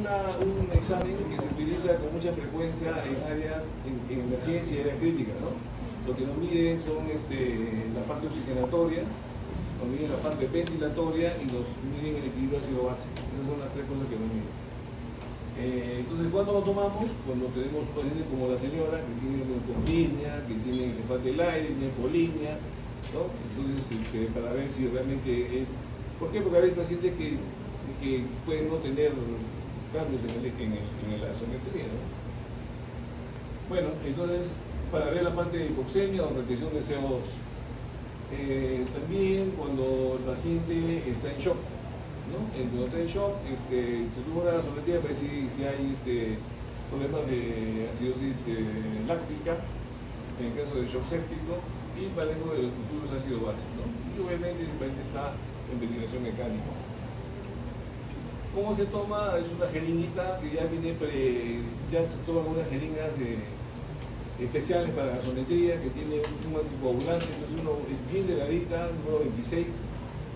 un examen que se utiliza con mucha frecuencia en áreas en emergencia y área crítica, ¿no? Lo que nos mide son la parte oxigenatoria, nos miden la parte ventilatoria y nos miden el equilibrio ácido-base. Esas son las tres cosas que nos miden. Entonces, ¿cuándo lo tomamos? Cuando tenemos pacientes como la señora, que tiene broncospasmia, que tiene que falta el aire, tiene polinia, ¿no? Entonces, para ver si realmente es... ¿Por qué? Porque hay pacientes que pueden no tener cambios en la gasometría, ¿no? Bueno, entonces, para ver la parte de hipoxemia o retención de CO2. También cuando el paciente está en shock, ¿no? Cuando está en shock, se tuvo una gasometría para ver si hay problemas de acidosis láctica, en el caso del shock séptico, y para eso de los estudios ácido-base, ¿no? Y obviamente el paciente está en ventilación mecánica. ¿Cómo se toma? Es una jeringuita que ya viene ya se toman unas jeringas especiales para la gasometría, que tiene un anticoagulante, entonces uno es bien delgadita, número 26,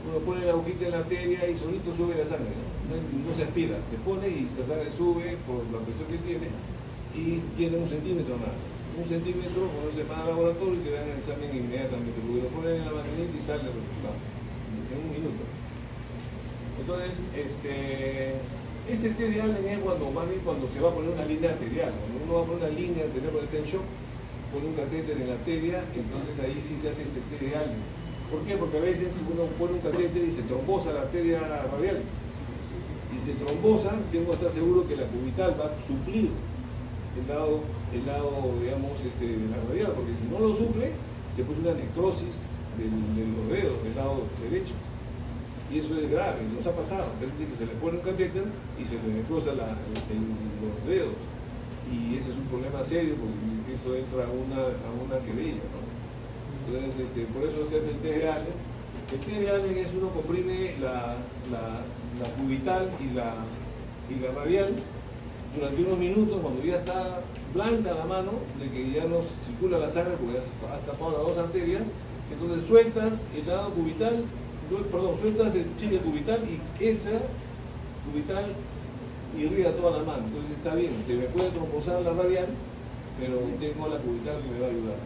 uno pone la agujita en la arteria y solito sube la sangre, no se aspira, se pone y la sangre sube por la presión que tiene y tiene 1 centímetro más. 1 centímetro, cuando se va al laboratorio y te dan el examen inmediatamente, porque lo ponen en la maquinita y sale el resultado en 1 minuto. Entonces, este test de Allen es cuando se va a poner una línea arterial. Cuando uno va a poner una línea arterial por el tensión, pone un catéter en la arteria, entonces ahí sí se hace este test de Allen. ¿Por qué? Porque a veces uno pone un catéter y se trombosa la arteria radial. Y se trombosa, tengo que estar seguro que la cubital va a suplir el lado digamos, de la radial, porque si no lo suple, se produce una necrosis de los dedos, del lado derecho. Y eso es grave, nos ha pasado, que se le pone un catéter y se le necrosa los dedos. Y ese es un problema serio porque eso entra a una querella, ¿no? Entonces, por eso se hace el test de Allen. El test de Allen es uno comprime la cubital y la radial durante unos minutos, cuando ya está blanca la mano, de que ya no circula la sangre porque has tapado las dos arterias, entonces sueltas el lado cubital, sueltas el chicle cubital y esa cubital irriga toda la mano. Entonces está bien, se me puede trombosar la radial, pero tengo la cubital que me va a ayudar.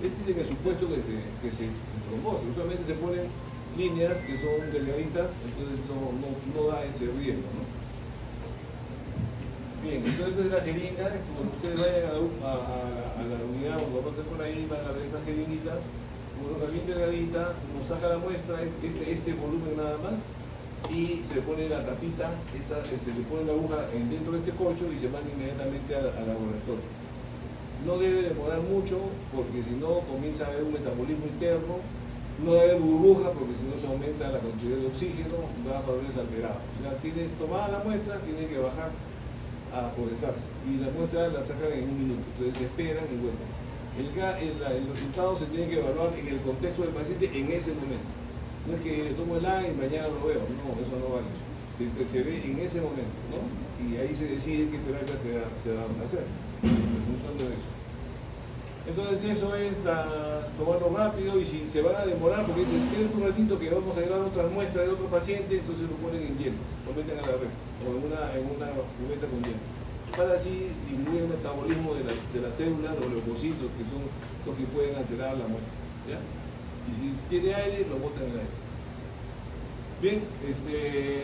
Ese es el supuesto que se trombose. Usualmente se ponen líneas que son delgaditas, entonces no da ese riesgo, ¿no? Bien, entonces es la jeringa. Cuando ustedes vayan a la unidad, cuando pasen por ahí, van a ver estas jeringuitas. Una bien delgadita, nos saca la muestra, este volumen nada más, y se le pone la tapita, se le pone la aguja dentro de este corcho y se van inmediatamente al laboratorio. No debe demorar mucho, porque si no comienza a haber un metabolismo interno, no debe haber burbuja, porque si no se aumenta la cantidad de oxígeno, va a haberse alterado. Ya tiene tomada la muestra, tiene que bajar a procesarse, y la muestra la sacan en 1 minuto, entonces esperan y vuelven. El resultado se tiene que evaluar en el contexto del paciente en ese momento. No es que le tomo el A y mañana lo veo, no, eso no vale. Se ve en ese momento, ¿no? Y ahí se decide qué terapia se va a hacer, en función de eso. Entonces eso es tomarlo rápido, y si se van a demorar, porque dicen, esperen un ratito que vamos a llevar otras muestras de otro paciente, entonces lo ponen en hielo, lo meten a la red, o en una cubeta con hielo, para así disminuir el metabolismo de las células o leucocitos, que son los que pueden alterar la muestra, ¿ya? Y si tiene aire, lo botan en el aire. Bien,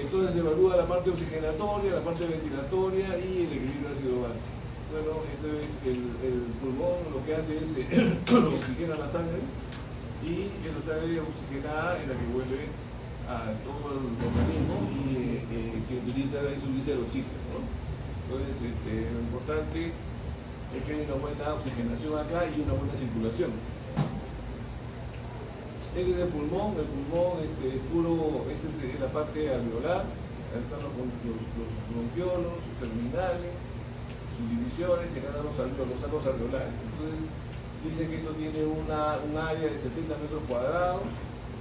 entonces se evalúa la parte oxigenatoria, la parte ventilatoria y el equilibrio ácido-base. Bueno, el pulmón lo que hace es oxigena la sangre, y esa sangre oxigenada es la que vuelve a todo el organismo y que utiliza el oxígeno, ¿no? Entonces, lo importante es que hay una buena oxigenación acá y una buena circulación. Este es el pulmón es puro, esta es la parte alveolar, ahí están los bronquiolos, terminales, sus divisiones, y acá los sacos alveolares. Entonces, dice que esto tiene un área de 70 metros cuadrados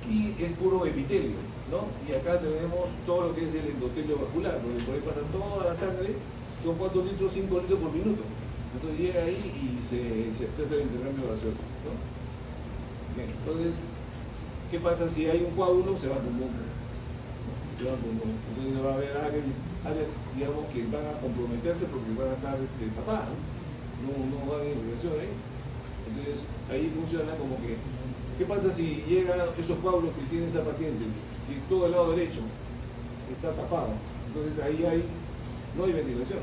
y es puro epitelio, ¿no? Y acá tenemos todo lo que es el endotelio vascular, donde por ahí pasa toda la sangre, son 4 litros, 5 litros por minuto. Entonces llega ahí y se hace el intercambio gaseoso, ¿no? Bien, entonces, ¿qué pasa si hay un coágulo? Se va al pulmón. Entonces va a haber áreas, digamos, que van a comprometerse porque van a estar tapadas, no va a haber irrigación ahí. Entonces ahí funciona como que, ¿qué pasa si llegan esos coágulos que tiene esa paciente? Que todo el lado derecho está tapado, entonces ahí no hay ventilación.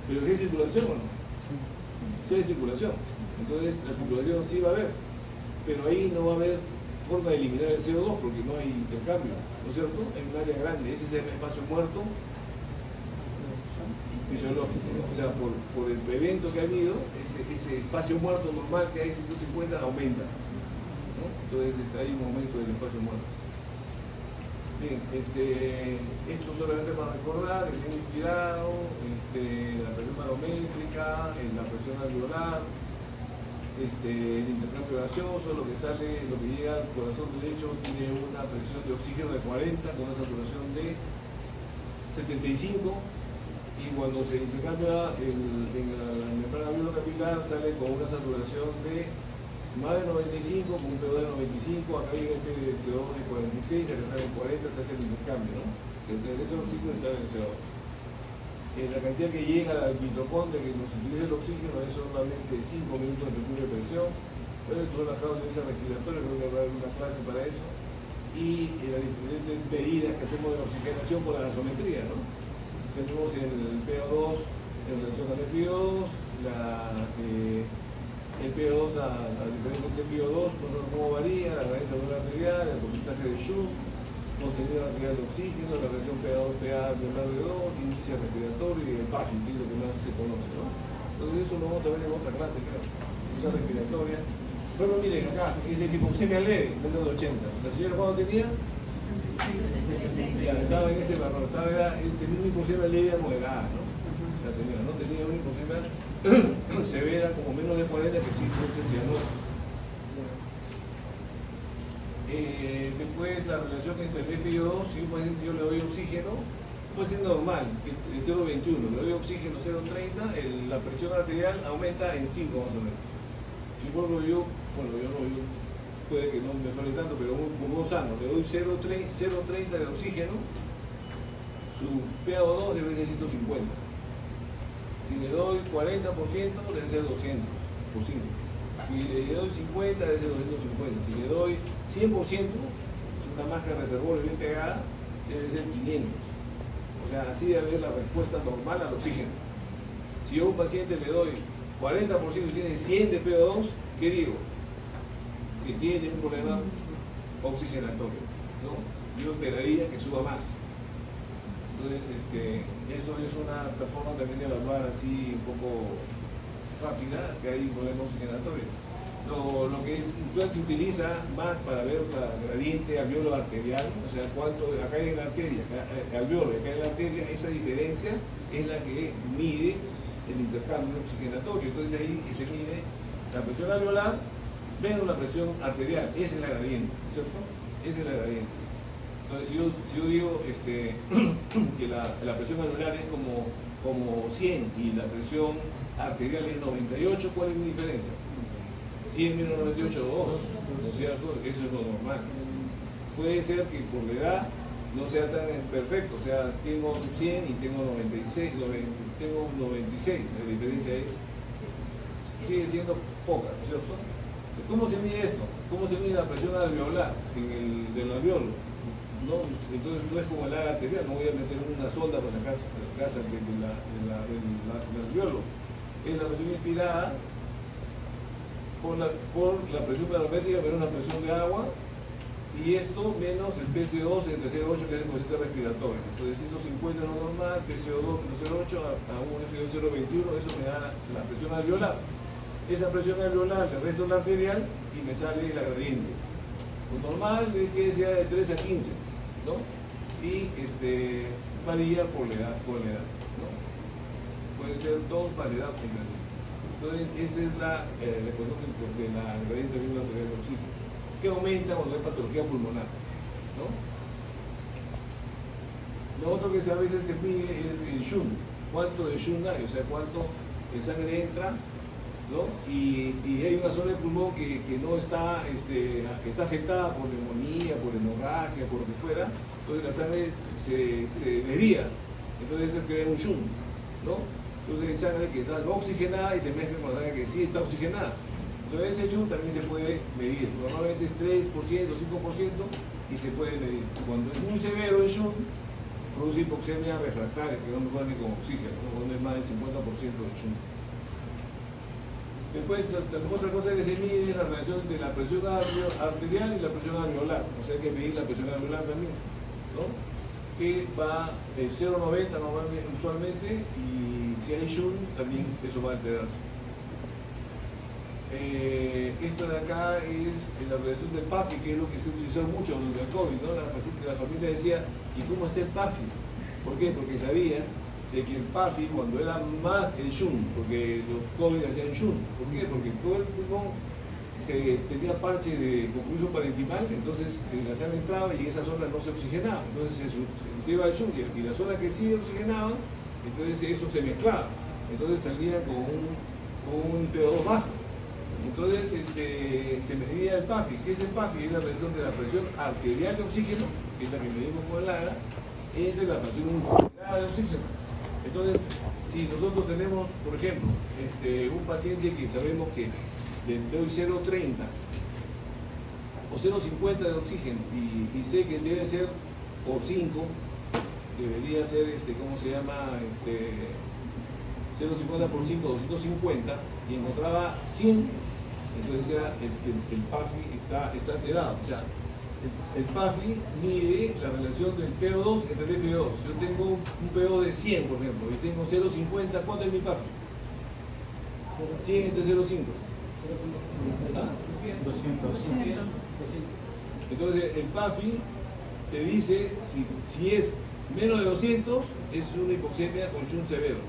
Pero ¿hay circulación o no? Sí hay circulación, entonces la circulación sí va a haber, pero ahí no va a haber forma de eliminar el CO2 porque no hay intercambio, ¿no es cierto? Hay un área grande, ese es el espacio muerto fisiológico, ¿no? O sea, por el evento que ha habido, ese espacio muerto normal que hay 150 aumenta, ¿no? Entonces hay un aumento del espacio muerto. Bien, esto solamente para recordar, el gen inspirado, la presión barométrica, la presión alveolar, el intercambio gaseoso, lo que llega al corazón derecho tiene una presión de oxígeno de 40 con una saturación de 75, y cuando se intercambia en la membrana alveolo-capilar sale con una saturación de más de 95, con un PO2 de 95, acá hay el CO2 de 46, acá sale en 40, se hace el intercambio, ¿no? Se derecha el oxígeno y sale el CO2. La cantidad que llega al mitocondria que nos utiliza el oxígeno es solamente 5 minutos de cambio de presión. Bueno, esto relajado en esa respiratoria, creo que habrá una clase para eso. Y las diferentes medidas que hacemos de oxigenación por la gasometría, ¿no? Tenemos el PO2 en relación al FiO2, el PO2 a diferentes FiO2, cómo varía, la gradiente arterial, el porcentaje de Schuh, contenido arterial de oxígeno, la presión PA de lado 2, índice respiratorio y el PAFI, que es lo que más se conoce, ¿no? Entonces eso lo vamos a ver en otra clase, creo. Esa respiratoria. Bueno, miren acá, es de hipoxemia leve, menos de 80. ¿La señora cuándo tenía? Ya, estaba en este marrón, tenía una hipoxemia leve moderada, ¿no? La señora no tenía una hipoxemia severa, como menos de 40, que sí, porque se anota. Después la relación entre el FiO2, si un paciente yo le doy oxígeno, puede ser normal, es 0,21, le doy oxígeno 0,30, la presión arterial aumenta en 5 más o menos. Si vuelvo yo puede que no me suene tanto, pero un pulmón sano, le doy 0,30 de oxígeno, su PaO2 debe ser 150. Si le doy 40%, debe ser 200 por 5. Si le doy 50, debe ser 250. Si le doy 100%, es una máscara de reservorio bien pegada, debe ser 500. O sea, así debe haber la respuesta normal al oxígeno. Si yo a un paciente le doy 40% y tiene 100 de PO2, ¿qué digo? Que tiene un problema oxigenatorio, ¿no? Yo esperaría que suba más. Entonces, eso es una forma también de evaluar así un poco rápida que hay un problema oxigenatorio. Lo que se utiliza más para ver la gradiente alveolo arterial, o sea, cuánto acá en la arteria, alveolo, acá en la arteria, esa diferencia es la que mide el intercambio oxigenatorio. Entonces ahí se mide la presión alveolar menos la presión arterial, esa es la gradiente, ¿cierto? Esa es la gradiente. Entonces si yo digo que la presión alveolar es como 100 y la presión arterial es 98, ¿cuál es mi diferencia? 100 menos 98, 2, ¿no es cierto? Eso es lo normal. Puede ser que por la edad no sea tan perfecto, o sea, tengo 100 y tengo 96, tengo 96, la diferencia sigue siendo poca, ¿no es cierto? ¿Cómo se mide esto? ¿Cómo se mide la presión alveolar del alveolo? ¿No? Entonces no es como el área arterial, no voy a meter una sonda para sacar del alveolo. Es la presión inspirada por la presión barométrica menos la presión de agua, y esto menos el PCO2 entre 0,8, que es el coeficiente respiratorio. Entonces 150 es lo normal, PCO2 menos 0,8 a un FiO2 0,21, eso me da la presión alveolar. Esa presión alveolar le resto la arterial y me sale la gradiente. Lo normal es que sea de 13 a 15, ¿no? Y varía por la edad, ¿no? Puede ser 2 para la edad progresiva. Entonces, esa es la ecuación de la gradiente alveolar arterial del oxígeno, que aumenta cuando hay patología pulmonar, ¿no? Lo otro que a veces se pide es el shunt. ¿Cuánto de shunt hay? O sea, cuánto de sangre entra ¿no? Y hay una zona del pulmón que no está, que está afectada por neumonía, por hemorragia, por lo que fuera, entonces la sangre se desvía, entonces se crea un shunt, ¿no? Entonces hay sangre que está no oxigenada y se mezcla con la sangre que sí está oxigenada. Entonces ese shunt también se puede medir, normalmente es 3%, 5% y se puede medir. Cuando es muy severo el shunt, produce hipoxemia refractaria, que no mejor ni con oxígeno, ¿no? Cuando es más del 50% del shunt. Después, otra cosa que se mide es la relación de la presión arterial y la presión alveolar. O sea, hay que medir la presión alveolar también, ¿no? Que va 0,90 normalmente, usualmente, y si hay shunt, también eso va a alterarse. Esta de acá es la relación del PAFI, que es lo que se utilizó mucho durante el COVID, ¿no? La familia decía, ¿y cómo está el PAFI? ¿Por qué? Porque sabía de que el PAFI, cuando era más el shunt, porque los COVID hacían shunt. ¿Por qué? Porque todo el pulmón tenía parche de compromiso parenquimal, entonces la sangre entraba y esa zona no se oxigenaba, entonces se iba al shunt y la zona que sí oxigenaba, entonces eso se mezclaba, entonces salía con un PO2 bajo. Entonces se medía el PAFI. ¿Qué es el PAFI? Es la relación de la presión arterial de oxígeno, que es la que medimos con el AGA, entre la presión inspirada de oxígeno. Entonces, si nosotros tenemos, por ejemplo, un paciente que sabemos que le doy 0,30 o 0,50 de oxígeno y sé que debe ser por 5, debería ser, ¿cómo se llama? 0,50 por 5, 250, y encontraba 100, entonces ya el PAFI está alterado. O sea, el PAFI mide la relación del PO2 entre el FO2. Yo tengo un PO de 100, por ejemplo, y tengo 0,50, ¿cuánto es mi PAFI? 100 entre 0,5. ¿Ah? 200. Entonces el PAFI te dice si es menos de 200 es una hipoxemia con shunt severo.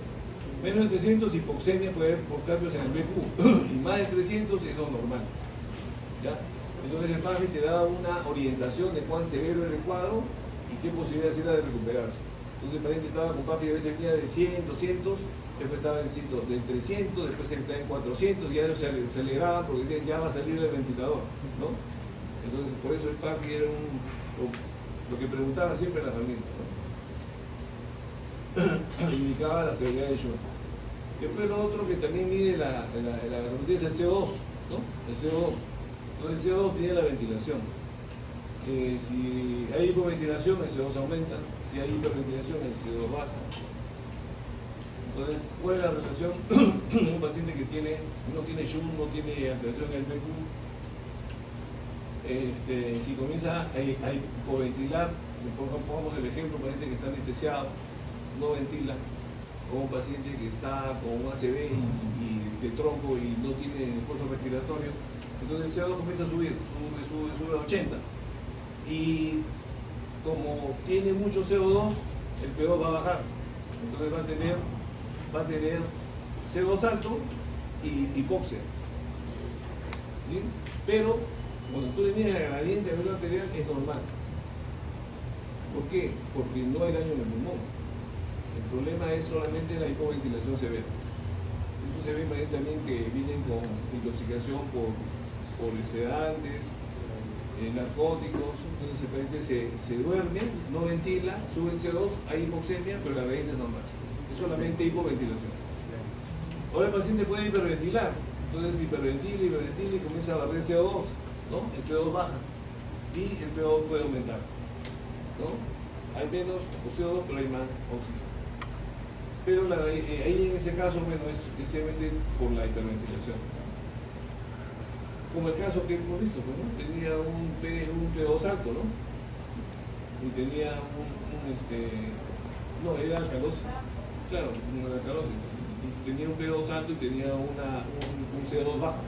Menos de 300 hipoxemia puede haber por cambios en el BQ y más de 300 es lo normal. ¿Ya? Entonces el PAFI te da una orientación de cuán severo es el cuadro y qué posibilidades era de recuperarse. Entonces el paciente estaba con PAFI a veces venía de 100, 200, después estaba en 300, después estaba en 400, ya se aceleraban porque decían ya va a salir del ventilador, ¿no? Entonces por eso el PAFI era lo que preguntaban siempre en la familia, ¿no? Indicaba la severidad del shunt. Después lo otro que también mide la gasometría es el CO2, ¿no? El CO2. Entonces el CO2 tiene la ventilación. Si hay hipoventilación, el CO2 aumenta. Si hay hiperventilación, el CO2 baja. Entonces, ¿cuál es la relación de un paciente que no tiene shunt, no tiene alteración en el PQ? Si comienza a hipoventilar, pongamos el ejemplo, un paciente que está anestesiado, no ventila, o un paciente que está con un ACV y de tronco y no tiene esfuerzo respiratorio, entonces el CO2 comienza a subir a 80. Y como tiene mucho CO2, el PO va a bajar. Entonces va a tener CO2 alto y hipoxia. ¿Sí? Pero cuando tú le mides el gradiente de alveolar arterial es normal. ¿Por qué? Porque no hay daño en el pulmón. El problema es solamente la hipoventilación severa. Esto se ve también que vienen con intoxicación por sedantes, narcóticos, entonces el paciente se duerme, no ventila, sube el CO2, hay hipoxemia, pero la gradiente es normal. Es solamente hipoventilación. Ahora el paciente puede hiperventilar, entonces hiperventila y comienza a barrer CO2, ¿no? El CO2 baja y el PO puede aumentar, ¿no? Hay menos CO2, pero hay más oxígeno. Pero ahí en ese caso, bueno, es especialmente por la hiperventilación. Como el caso que hemos visto, pues, ¿no? Tenía un PO2 alto, ¿no? Y tenía no, era alcalosis. Claro, una alcalosis. Tenía un PO2 alto y tenía un CO2 bajo.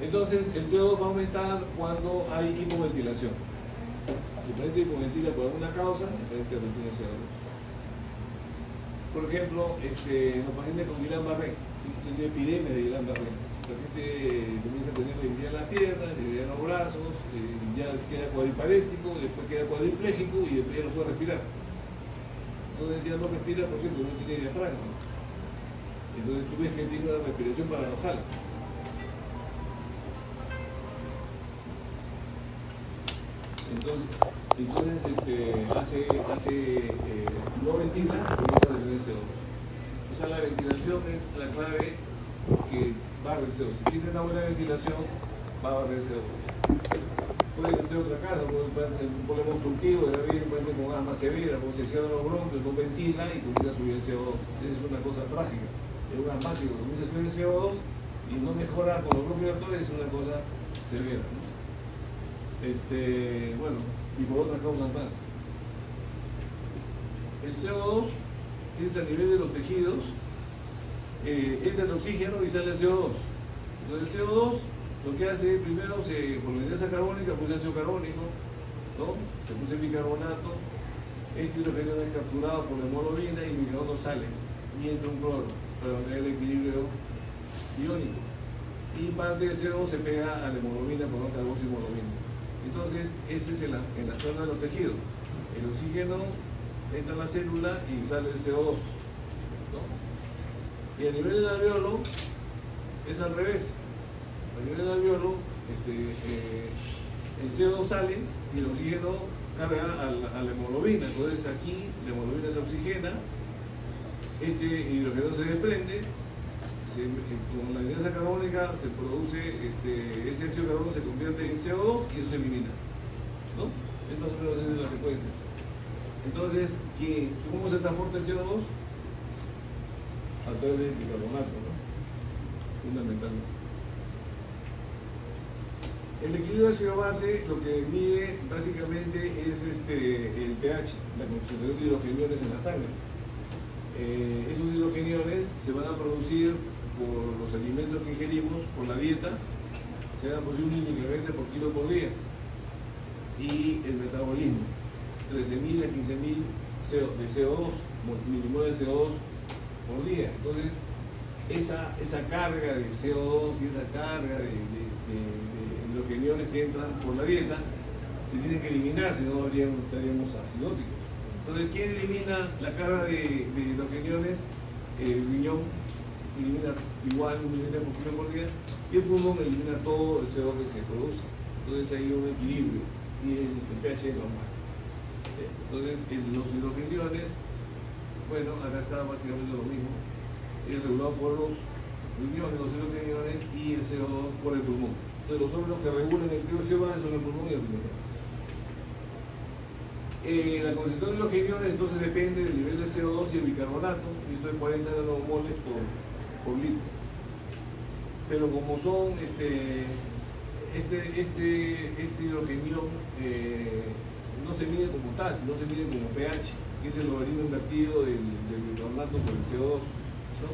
Entonces, el CO2 va a aumentar cuando hay hipoventilación. Si el paciente hipoventila por alguna causa, el paciente retiene CO2. Por ejemplo, los pacientes con Guillain-Barré, tienen epidemias de Guillain-Barré. El paciente comienza a tener debilidad en las piernas, debilidad en los brazos, ya queda cuadriparéstico, después queda cuadripléjico y después ya no puede respirar. Entonces ya no respira, ¿por qué? Porque no tiene diafragma. Entonces el paciente, ¿qué hace? El paciente comienza a tener epidemias de Guillain-Barré. ¿Por qué? Porque no hay oxígeno. Entonces el paciente Entonces tú ves que tiene una respiración paranasal. Entonces no ventila, comienza a tener CO2. O sea, la ventilación es la clave que barre el CO2. Si tiene una buena ventilación, va a barrer el CO2. Puede ser otra casa, un problema obstructivo, de un paciente con asma severa, como se cierran los bronquios, no ventila y comienza a subir el CO2. Es una cosa trágica. Es un asmático, comienza a subir el CO2 y no mejora con los bloques respiratorios, es una cosa severa, ¿no? Bueno, y por otras causas más. El CO2 es a nivel de los tejidos, entra el oxígeno y sale el CO2. Entonces el CO2 lo que hace primero, por la hidrasa carbónica, puse ácido carbónico, ¿no? Se puse bicarbonato, este hidrógeno es capturado por la hemoglobina y el bicarbonato sale y entra un cloro para mantener el equilibrio iónico. Y parte del CO2 se pega a la hemoglobina por una carboxihemoglobina. Entonces, ese es en la zona de los tejidos. El oxígeno entra en la célula y sale el CO2, ¿no? Y a nivel del alveolo es al revés. A nivel del alveolo el CO2 sale y el oxígeno carga a la hemoglobina. Entonces aquí la hemoglobina se oxigena, este hidrógeno se desprende, con la hidrasa carbónica se produce, ese ácido carbónico se convierte en CO2 y eso se elimina, ¿no? Es más o menos esa es la secuencia. Entonces, ¿cómo se transporta el CO2? A través del bicarbonato, ¿no? Fundamentalmente. El equilibrio ácido-base lo que mide básicamente es el pH, la concentración de hidrogeniones en la sangre. Esos hidrogeniones se van a producir por los alimentos que ingerimos, por la dieta, se van a producir 1 microgram por kilo por día. Y el metabolismo, 13.000 a 15.000 de CO2, milimoles de CO2 por día. Entonces, esa carga de CO2 y esa carga de hidrogeniones que entran por la dieta se tienen que eliminar, si no estaríamos acidóticos. Entonces, ¿quién elimina la carga de hidrogeniones? El riñón elimina igual 1 microgram por kilo por día y el pulmón elimina todo el CO2 que se produce. Entonces hay un equilibrio y el pH es normal. Entonces, los hidrogeniones, bueno, acá está básicamente lo mismo, es regulado por los riñones, los hidrogeniones y el CO2 por el pulmón. Entonces, los órganos que regulan el equilibrio CO2 son el pulmón y el riñón. La concentración de hidrogeniones entonces depende del nivel de CO2 y el bicarbonato, y esto es 40 nanomoles por litro. Pero como son este hidrogenión no se mide como tal, sino se mide como pH, que es el logaritmo invertido del bicarbonato por el CO2, ¿no?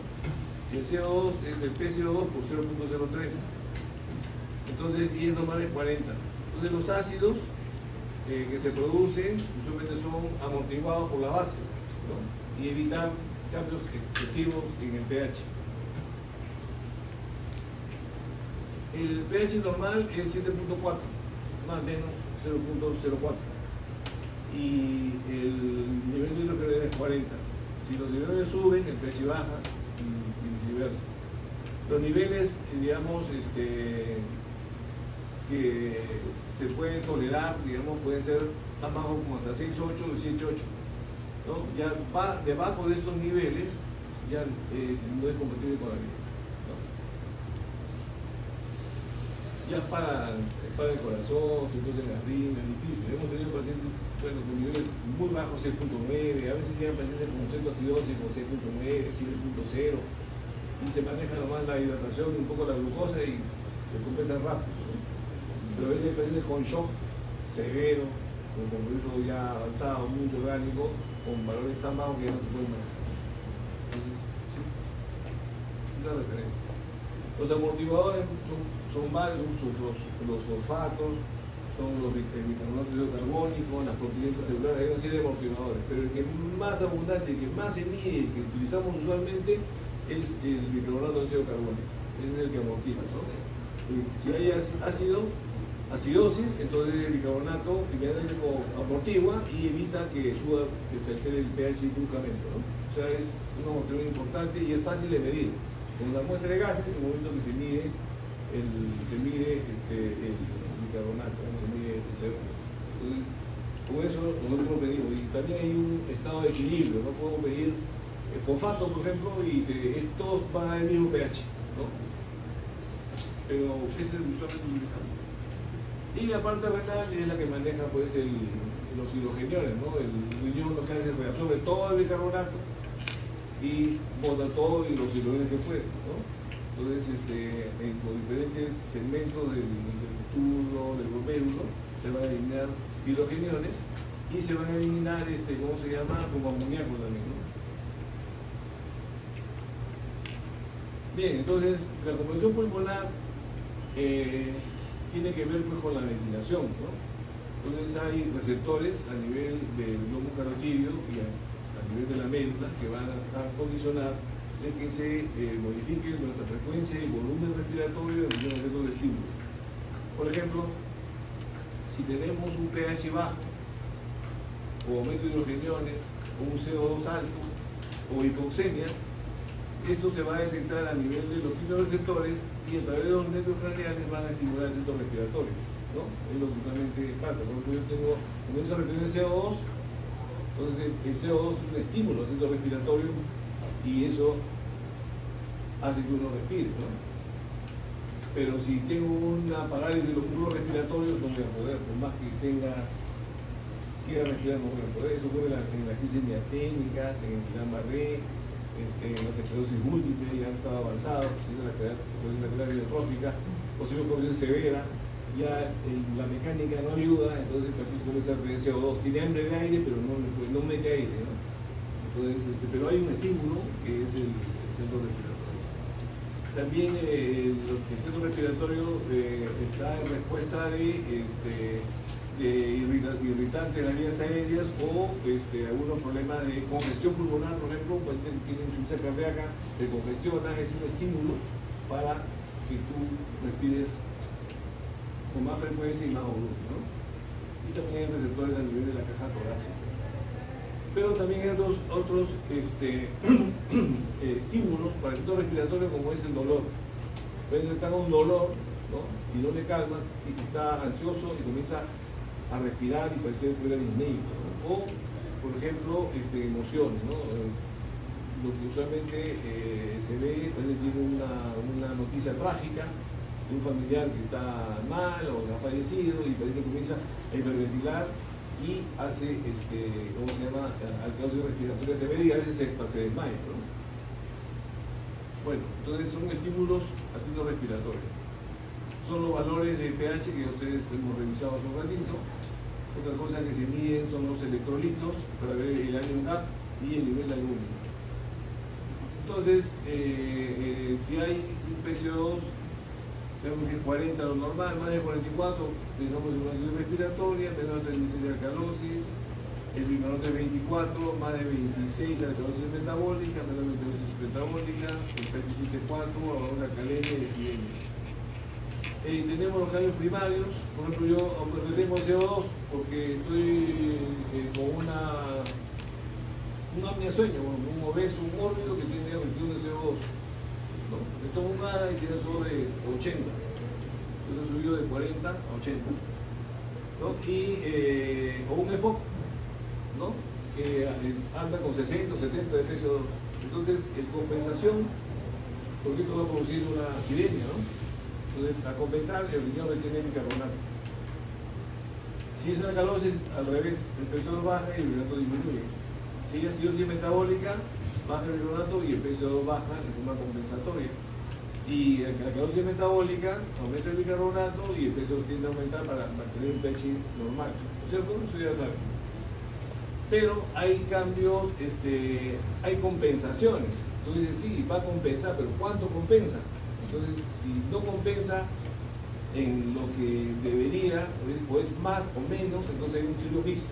Y el CO2 es el PCO2 por 0.03. Entonces, y es normal es 40. Entonces los ácidos que se producen usualmente son amortiguados por las bases, ¿no? Y evitar cambios excesivos en el pH. El pH normal es 7.4, más o menos 0.04. Y el nivel de hidrógeno es 40. Si los niveles suben, el pH baja y viceversa. Los niveles, digamos, que se pueden tolerar, digamos, pueden ser tan bajos como hasta 6.8 o 7.8, ¿no? Ya debajo de estos niveles ya no es compatible con la vida, ¿no? Ya para el corazón, entonces la rina, es difícil. Hemos tenido pacientes, bueno, con niveles muy bajos, 6.9, a veces llegan pacientes con cetoacidosis con 6.9, 7.0, y se maneja nomás la hidratación y un poco la glucosa y se compensa rápido, ¿no? Pero a veces hay pacientes con shock severo, con compromiso ya avanzado, muy orgánico, con valores tan bajos que ya no se pueden manejar. Entonces, sí, es la referencia. Los amortiguadores son varios, son los fosfatos, son el bicarbonato de carbónico, las proteínas celulares, hay una serie de amortiguadores, pero el que más abundante, el que más se mide, el que utilizamos usualmente es el bicarbonato de ácido carbónico. Ese es el que amortiza, ¿no? Si hay ácido, acidosis, entonces el bicarbonato inmediatamente amortigua y evita que suba, que se altere el pH bruscamente, ¿no? O sea, es una amortiguador importante y es fácil de medir. Con la muestra de gases, en el momento que se mide el bicarbonato, se mide el CO2. Entonces, con eso nosotros medimos. Y también hay un estado de equilibrio, no podemos medir fosfato, por ejemplo, y todos van al mismo pH, ¿no? Pero ese es el usualmente utilizado. Y la parte renal es la que maneja pues los hidrogeniones, ¿no? El riñón lo que hace es reabsorbe todo el bicarbonato y bota todo y los hidrogenes que puede, ¿no? Entonces, en los diferentes segmentos del túbulo, del glomérulo, se van a eliminar hidrogeniones y se van a eliminar, ¿cómo se llama? Como amoníaco también, ¿no? Bien, entonces, la composición pulmonar tiene que ver pues, con la ventilación, ¿no? Entonces hay receptores a nivel del globo carotidio y a nivel de la médula que van a condicionar de que se modifique nuestra frecuencia y volumen respiratorio en función de estos estímulos. Por ejemplo, si tenemos un pH bajo, o aumento de hidrogeniones, o un CO2 alto, o hipoxemia, esto se va a detectar a nivel de los quimioreceptores y a través de los nervios craneales van a estimular el centro respiratorio, ¿no? Es lo que usualmente pasa. Por ejemplo, yo comienzo a retener CO2, entonces el CO2 es un estímulo al centro respiratorio y eso hace que uno respire, ¿no? Pero si tengo una parálisis de los músculos respiratorios no voy a poder, por más que quiera respirar no voy a poder. Eso ocurre en las crisis miasténicas, en el Guillain-Barré, en la esclerosis múltiple, ya han estado avanzados, si es la actividad hipertrófica, o si una condición severa, ya la mecánica no ayuda, entonces el paciente comienza a tener CO2, tiene hambre de aire, pero no mete aire, ¿no? Entonces, pero hay un estímulo que es el centro respiratorio. También el centro respiratorio está en respuesta de irritantes de las vías aéreas o algunos problemas de congestión pulmonar, por ejemplo, pues tiene insuficiencia cardíaca, te congestiona, es un estímulo para que tú respires con más frecuencia y más volumen, ¿no? Y también hay receptores a nivel de la caja torácica. Pero también hay otros estímulos para el centro respiratorio como es el dolor. Puede detectar un dolor, ¿no? Y no le calmas, y está ansioso y comienza a respirar y parece que era disneico, ¿no? O, por ejemplo, emociones, ¿no? Lo que usualmente se ve, parece que tiene una noticia trágica de un familiar que está mal o que ha fallecido y parece que comienza a hiperventilar y hace, ¿cómo se llama?, alcalosis respiratoria severa y a veces hasta se desmaya, ¿no? Bueno, entonces son estímulos al centro respiratorio. Son los valores de pH que ustedes hemos revisado hace un ratito. Otra cosa que se miden son los electrolitos para ver el ion gap y el nivel de alumino. Entonces, si hay un PCO2, tenemos que es 40 lo normal, más de 44, pensamos en una situación respiratoria, menor de 36 de alcalosis, el bicarbonato es 24, más de 26 de alcalosis metabólica, menor de 26 metabólica, el pH 7,4, ahora calemia y decibelio. Tenemos los cambios primarios, por ejemplo yo tengo CO2 porque estoy con un apnea de sueño, un obeso, un mórbido que tiene restricción de CO2, ¿no? Esto es un ADA y tiene CO2 de 80, entonces he subido de 40 a 80, ¿no? O un EPOC, ¿no? Que anda con 60 o 70 de CO2. Entonces en compensación, porque esto va a producir una acidemia, ¿no? Entonces, a compensar, el riñón retiene bicarbonato. Si es alcalosis, al revés, el PCO2 baja y el bicarbonato disminuye. Si es acidosis metabólica, baja el bicarbonato y el PCO2 baja en forma compensatoria. Y la alcalosis metabólica aumenta el bicarbonato y el PCO2 tiende a aumentar para mantener un pH normal. ¿No es cierto? Eso ya saben. Pero hay cambios, hay compensaciones. Entonces, sí, va a compensar, pero ¿cuánto compensa? Entonces, si no compensa en lo que debería, o es más o menos, entonces hay un trío mixto,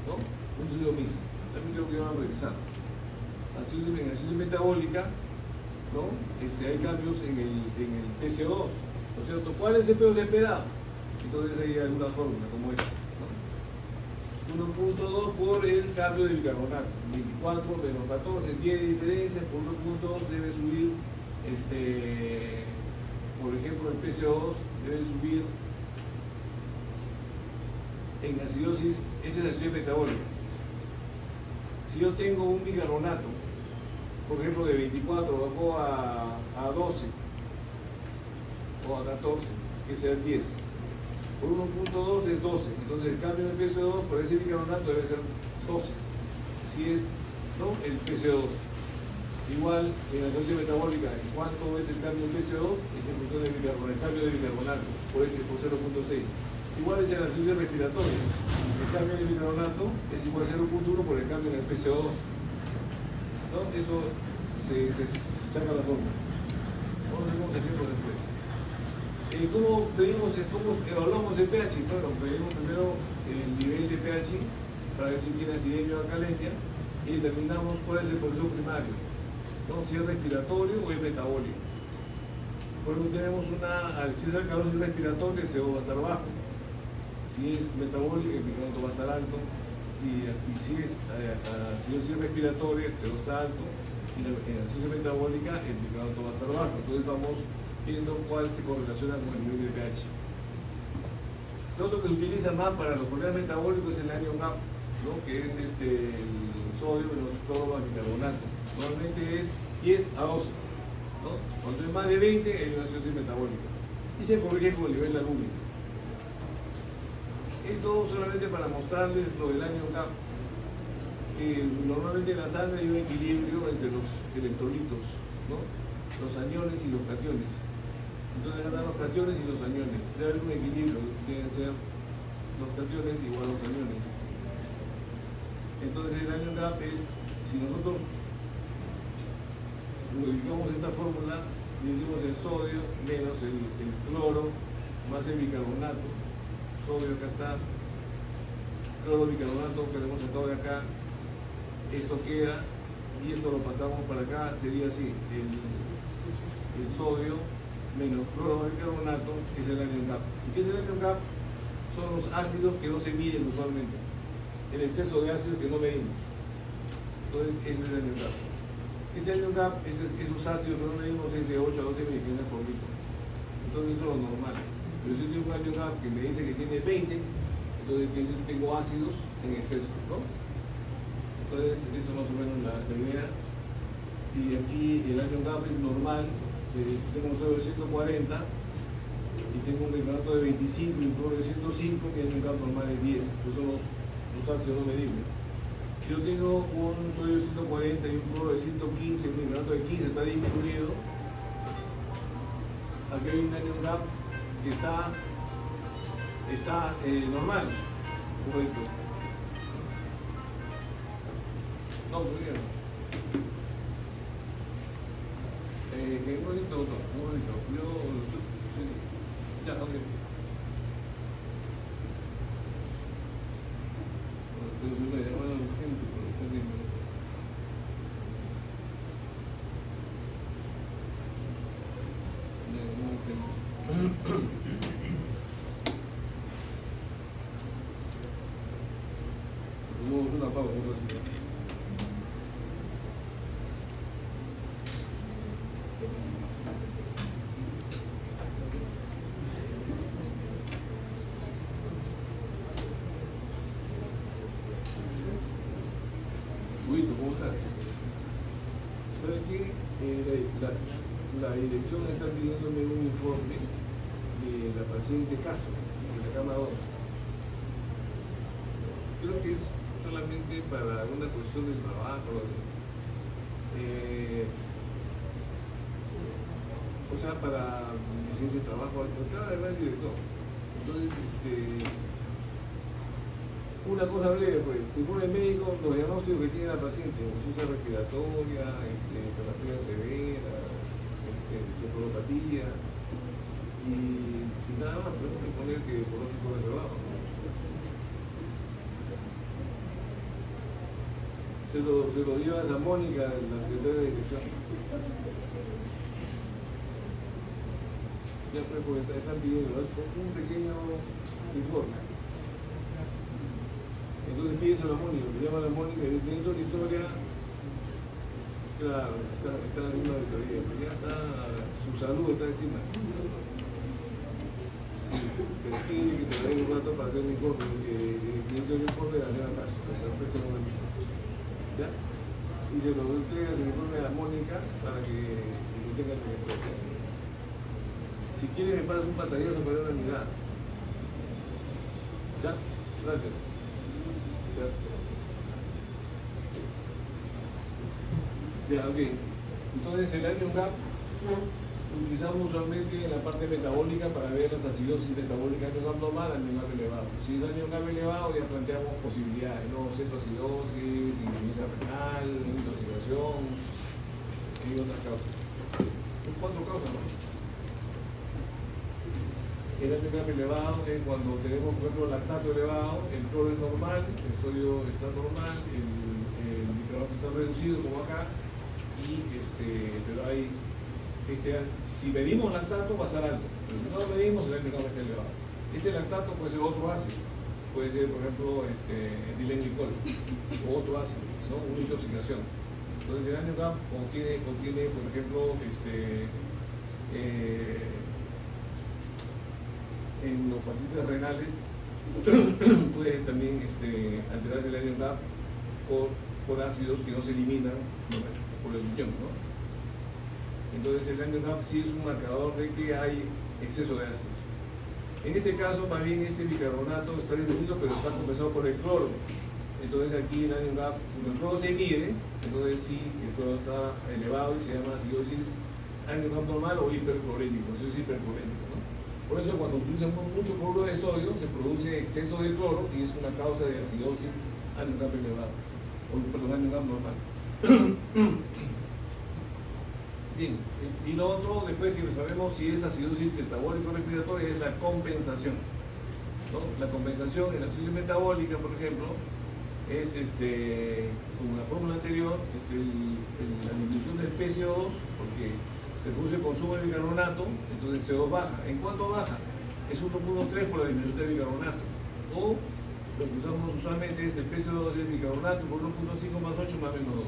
¿no? Un trío mixto. También creo que van a revisar. En la acidosis metabólica, ¿no? Hay cambios en el PCO2, ¿no es cierto? ¿Cuál es el PCO2 esperado? Entonces hay alguna fórmula como esta, ¿no? 1.2 por el cambio de bicarbonato, 24 menos 14, 10 de diferencia, por 1.2 debe subir, por ejemplo, el PCO2 debe subir en acidosis, esa es acidosis metabólica. Si yo tengo un bicarbonato, por ejemplo, de 24 bajó a 12 o a 14, que sea 10. Por 1.2 es 12, entonces el cambio de PCO2 por ese bicarbonato debe ser 12, si es, ¿no?, el PCO2. Igual en la acidosis metabólica, ¿cuánto es el cambio de PCO2? Es en función del bicarbonato, el cambio de bicarbonato, por 0.6. Igual es en la acidosis respiratoria, el cambio de bicarbonato es igual a 0.1 por el cambio en el PCO2, ¿no? Eso se saca la forma. Vamos a ver cómo ejemplo después. ¿Cómo evaluamos el pH? Bueno, pedimos primero el nivel de pH para ver si tiene acidez o alcalencia y determinamos cuál es el proceso primario, ¿no? Si es respiratorio o es metabólico. Por ejemplo, tenemos si es alcalosis respiratoria, el CO va a estar bajo. Si es metabólico, el bicarbonato va a estar alto. Y si es acidosis respiratoria, el CO está alto. Y en la acidosis metabólica, el bicarbonato va a estar bajo. Entonces vamos viendo cuál se correlaciona con el nivel de pH. Lo otro que se utiliza más para los problemas metabólicos es el anion gap, ¿no?, que es el sodio menos cloro bicarbonato. Normalmente es 10 a 12, ¿no? Cuando es más de 20 hay una acidosis metabólica y se corrige con el nivel alúmino. Esto solamente para mostrarles lo del anion gap, que normalmente en la sangre hay un equilibrio entre los electrolitos, ¿no?, los aniones y los cationes. Entonces ganan los cationes y los aniones. Debe haber un equilibrio, deben ser los cationes igual a los aniones. Entonces el anion gap es, si nosotros modificamos esta fórmula, le decimos el sodio menos el cloro más el bicarbonato. Sodio acá está, cloro, bicarbonato que lo hemos sacado de acá, esto queda y esto lo pasamos para acá, sería así, el sodio menos cloro bicarbonato es el anion gap. ¿Y qué es el anion gap? Son los ácidos que no se miden usualmente, el exceso de ácidos que no medimos. Entonces ese es el anion gap. Ese anion gap, esos ácidos que no medimos es de 8 a 12 miligramos por litro. Entonces eso es lo normal. Pero si yo tengo un anion gap que me dice que tiene 20, entonces yo tengo ácidos en exceso, ¿no? Entonces eso es más o menos la idea. Y aquí el anion gap es normal. Tengo un sodio de 140 y tengo un bicarbonato de 25 y un cloro de 105, y el anion gap normal es 10, que son los ácidos no medibles. Si yo tengo un sodio de 140 y un cloro de 115, un bicarbonato de 15 está disminuido, aquí hay un anion gap que está normal, correcto. No, muy bien. Un bonito, un bonito. Ya, ok. Una pausa, un ratito. ¿Cómo estás? ¿Sabes qué? La dirección está pidiéndome un informe de la paciente Castro, de la cama 2. Creo que es solamente para una cuestión de trabajo. O sea, para licencia de trabajo, acaba de hablar el director. Entonces, una cosa breve, pues, informe médico, los diagnósticos que tiene la paciente, insuficiencia respiratoria, terapia severa, cefalopatía, y nada más, podemos poner que pronóstico de trabajo. Se lo llevas a Mónica, la secretaria de dirección. Ya pues, porque están pidiendo un pequeño informe. Entonces pienso a la Mónica, me llama la Mónica y dentro de la historia, claro, está haciendo una auditoría, pero ya está, su salud está encima. Sí, pero tiene que tener un rato para hacer un informe, dentro del informe de hacer acaso, el resto no me dijo. ¿Ya? Y se lo entregas el informe a la Mónica para que lo tenga en cuenta. Si quieres me pasas un pantallazo para dar una mirada. ¿Ya? Gracias. Ya. Ya, ok. Entonces el año GAP utilizamos usualmente en la parte metabólica para ver las acidosis metabólicas año GAP normal, año GAP elevado. Si es año GAP elevado ya planteamos posibilidades, ¿no? Cetoacidosis, insuficiencia renal, intoxicación y otras causas. Son 4 causas, ¿no? El año GAP elevado es cuando tenemos, por ejemplo, lactato elevado, el cloro es normal, el sodio está normal, el bicarbonato está reducido como acá, y pero hay, si medimos lactato va a estar alto, pero si no lo medimos el año GAP está elevado. Este lactato puede ser otro ácido, puede ser, por ejemplo, etilenglicol, o otro ácido, ¿no? Una intoxicación. Entonces el año GAP contiene por ejemplo, en los pacientes renales puede también alterarse el año GAP por ácidos que no se eliminan, ¿no?, por el riñón, ¿no? Entonces el año GAP sí es un marcador de que hay exceso de ácidos. En este caso, más bien este bicarbonato está disminuido, pero está compensado por el cloro. Entonces aquí el año GAP, cuando el cloro se mide, entonces sí, el cloro está elevado y se llama acidosis año GAP normal o hiperclorémico, acidosis hiperclorémico, ¿no? Por eso cuando utilizamos mucho cloro de sodio se produce exceso de cloro y es una causa de acidosis año GAP elevado, o perdón, año GAP normal. Bien, y lo otro, después que sabemos si es acidosis metabólico-respiratoria, es la compensación, ¿no? La compensación en la acidosis metabólica, por ejemplo, es como la fórmula anterior, es la disminución del PCO2, porque se produce consumo de bicarbonato, entonces el CO2 baja. ¿En cuánto baja? Es 1.3 por la disminución de bicarbonato. O lo que usamos usualmente es el PCO2 del bicarbonato por 1.5 más 8 más menos 2.